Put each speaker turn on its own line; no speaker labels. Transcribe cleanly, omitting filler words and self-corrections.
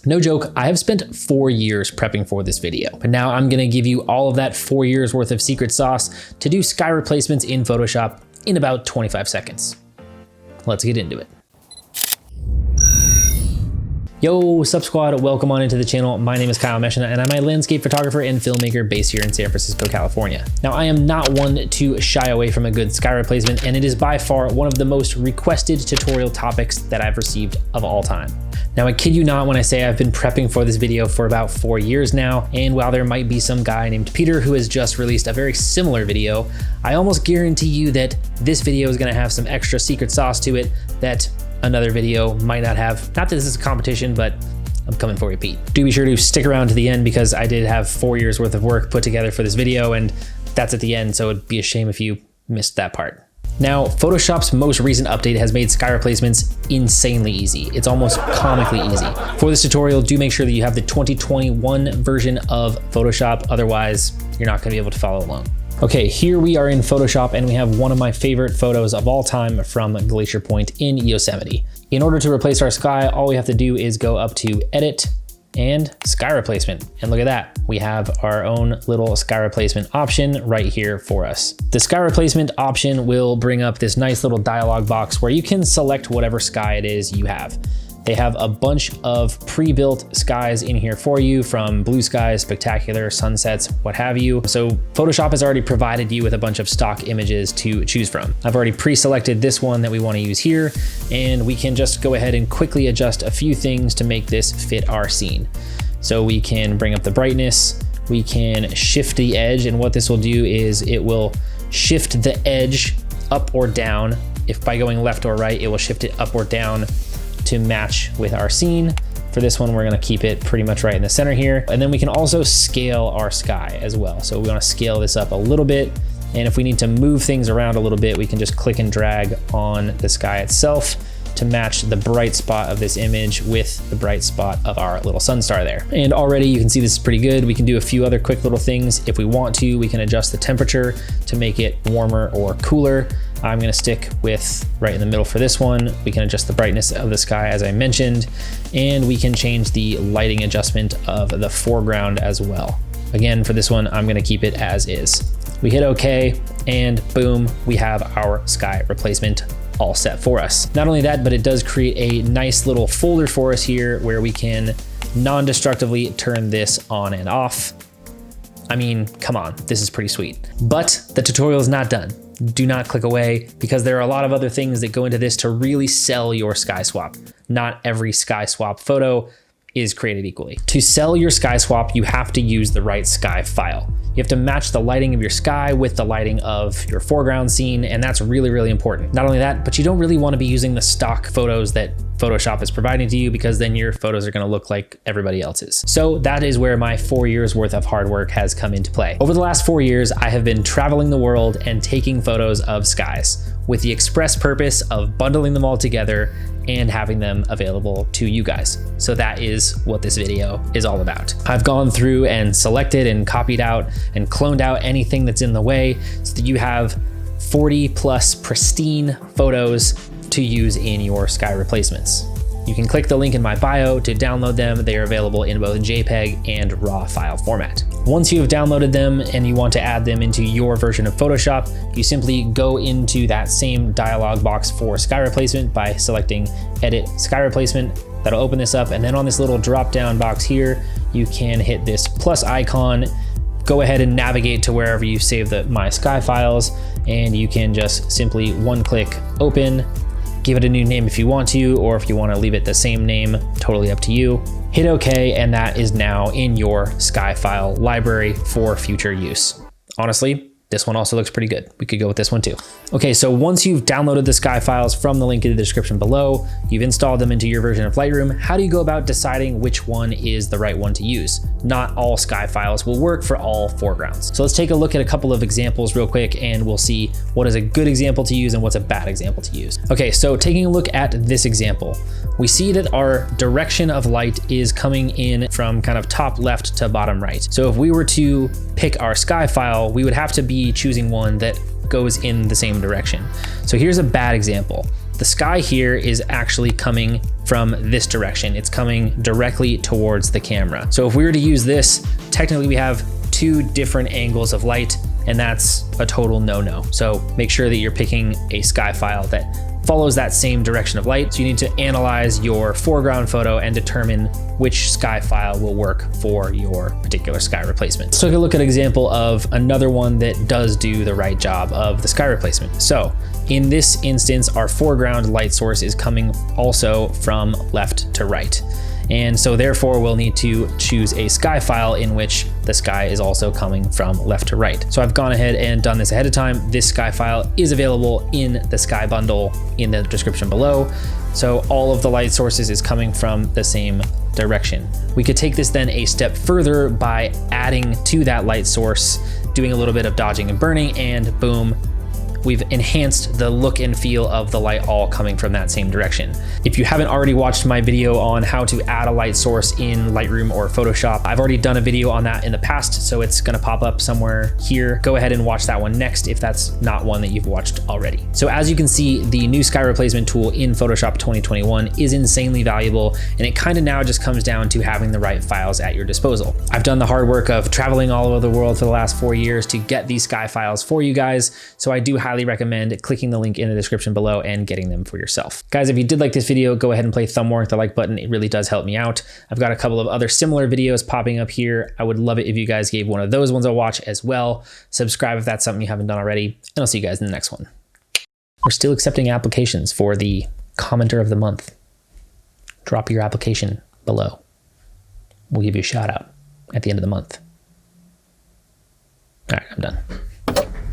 No joke, I have spent 4 years prepping for this video, but now I'm gonna give you all of that 4 years worth of secret sauce to do sky replacements in Photoshop in about 25 seconds. Let's get into it. Yo, sup squad, welcome on into the channel. My name is Kyle Meshna and I'm a landscape photographer and filmmaker based here in San Francisco, California. Now, I am not one to shy away from a good sky replacement, and it is by far one of the most requested tutorial topics that I've received of all time. Now, I kid you not when I say I've been prepping for this video for about 4 years now, and while there might be some guy named Peter who has just released a very similar video, I almost guarantee you that this video is gonna have some extra secret sauce to it that another video might not have. Not that this is a competition, but I'm coming for you, Pete. Do be sure to stick around to the end because I did have 4 years worth of work put together for this video, and that's at the end, so it'd be a shame if you missed that part. Now, Photoshop's most recent update has made sky replacements insanely easy. It's almost comically easy. For this tutorial, do make sure that you have the 2021 version of Photoshop, otherwise you're not gonna be able to follow along. Okay, here we are in Photoshop and we have one of my favorite photos of all time from Glacier Point in Yosemite. In order to replace our sky, all we have to do is go up to Edit and Sky Replacement. And look at that, we have our own little sky replacement option right here for us. The sky replacement option will bring up this nice little dialog box where you can select whatever sky it is you have. They have a bunch of pre-built skies in here for you, from blue skies, spectacular, sunsets, what have you. So Photoshop has already provided you with a bunch of stock images to choose from. I've already pre-selected this one that we want to use here, and we can just go ahead and quickly adjust a few things to make this fit our scene. So we can bring up the brightness, we can shift the edge, and what this will do is it will shift the edge up or down. If by going left or right, it will shift it up or down to match with our scene. For this one, we're gonna keep it pretty much right in the center here. And then we can also scale our sky as well. So we wanna scale this up a little bit. And if we need to move things around a little bit, we can just click and drag on the sky itself to match the bright spot of this image with the bright spot of our little sun star there. And already you can see this is pretty good. We can do a few other quick little things. If we want to, we can adjust the temperature to make it warmer or cooler. I'm gonna stick with right in the middle for this one. We can adjust the brightness of the sky as I mentioned, and we can change the lighting adjustment of the foreground as well. Again, for this one, I'm gonna keep it as is. We hit okay, and boom, we have our sky replacement all set for us. Not only that, but it does create a nice little folder for us here where we can non-destructively turn this on and off. I mean, come on, this is pretty sweet. But the tutorial is not done. Do not click away because there are a lot of other things that go into this to really sell your sky swap. Not every sky swap photo is created equally. To sell your sky swap, you have to use the right sky file. You have to match the lighting of your sky with the lighting of your foreground scene, and that's really, really important. Not only that, but you don't really want to be using the stock photos that Photoshop is providing to you, because then your photos are going to look like everybody else's. So that is where my 4 years worth of hard work has come into play. Over the last 4 years, I have been traveling the world and taking photos of skies with the express purpose of bundling them all together and having them available to you guys. So that is what this video is all about. I've gone through and selected and copied out and cloned out anything that's in the way so that you have 40 plus pristine photos to use in your sky replacements. You can click the link in my bio to download them. They are available in both JPEG and RAW file format. Once you have downloaded them and you want to add them into your version of Photoshop, you simply go into that same dialog box for sky replacement by selecting Edit Sky Replacement. That'll open this up, and then on this little drop down box here, you can hit this plus icon, go ahead and navigate to wherever you save the My Sky files, and you can just simply one click open. Give it a new name if you want to, or if you want to leave it the same name, totally up to you. Hit OK, and that is now in your sky file library for future use. Honestly, this one also looks pretty good. We could go with this one too. Okay, so once you've downloaded the sky files from the link in the description below, you've installed them into your version of Lightroom, how do you go about deciding which one is the right one to use? Not all sky files will work for all foregrounds. So let's take a look at a couple of examples real quick, and we'll see what is a good example to use and what's a bad example to use. Okay, so taking a look at this example, we see that our direction of light is coming in from kind of top left to bottom right. So if we were to pick our sky file, we would have to be choosing one that goes in the same direction. So here's a bad example. The sky here is actually coming from this direction. It's coming directly towards the camera. So if we were to use this, technically we have two different angles of light, and that's a total no-no. So make sure that you're picking a sky file that follows that same direction of light. So you need to analyze your foreground photo and determine which sky file will work for your particular sky replacement. Let's take a look at an example of another one that does do the right job of the sky replacement. So in this instance, our foreground light source is coming also from left to right. And so therefore we'll need to choose a sky file in which the sky is also coming from left to right. So I've gone ahead and done this ahead of time. This sky file is available in the sky bundle in the description below. So all of the light sources is coming from the same direction. We could take this then a step further by adding to that light source, doing a little bit of dodging and burning, and boom, we've enhanced the look and feel of the light all coming from that same direction. If you haven't already watched my video on how to add a light source in Lightroom or Photoshop, I've already done a video on that in the past, so it's gonna pop up somewhere here. Go ahead and watch that one next if that's not one that you've watched already. So as you can see, the new sky replacement tool in Photoshop 2021 is insanely valuable, and it kind of now just comes down to having the right files at your disposal. I've done the hard work of traveling all over the world for the last 4 years to get these sky files for you guys, so I do highly recommend clicking the link in the description below and getting them for yourself. Guys, if you did like this video, go ahead and play thumb war with the like button. It really does help me out. I've got a couple of other similar videos popping up here. I would love it if you guys gave one of those ones a watch as well. Subscribe if that's something you haven't done already, and I'll see you guys in the next one. We're still accepting applications for the commenter of the month. Drop your application below. We'll give you a shout out at the end of the month. All right, I'm done.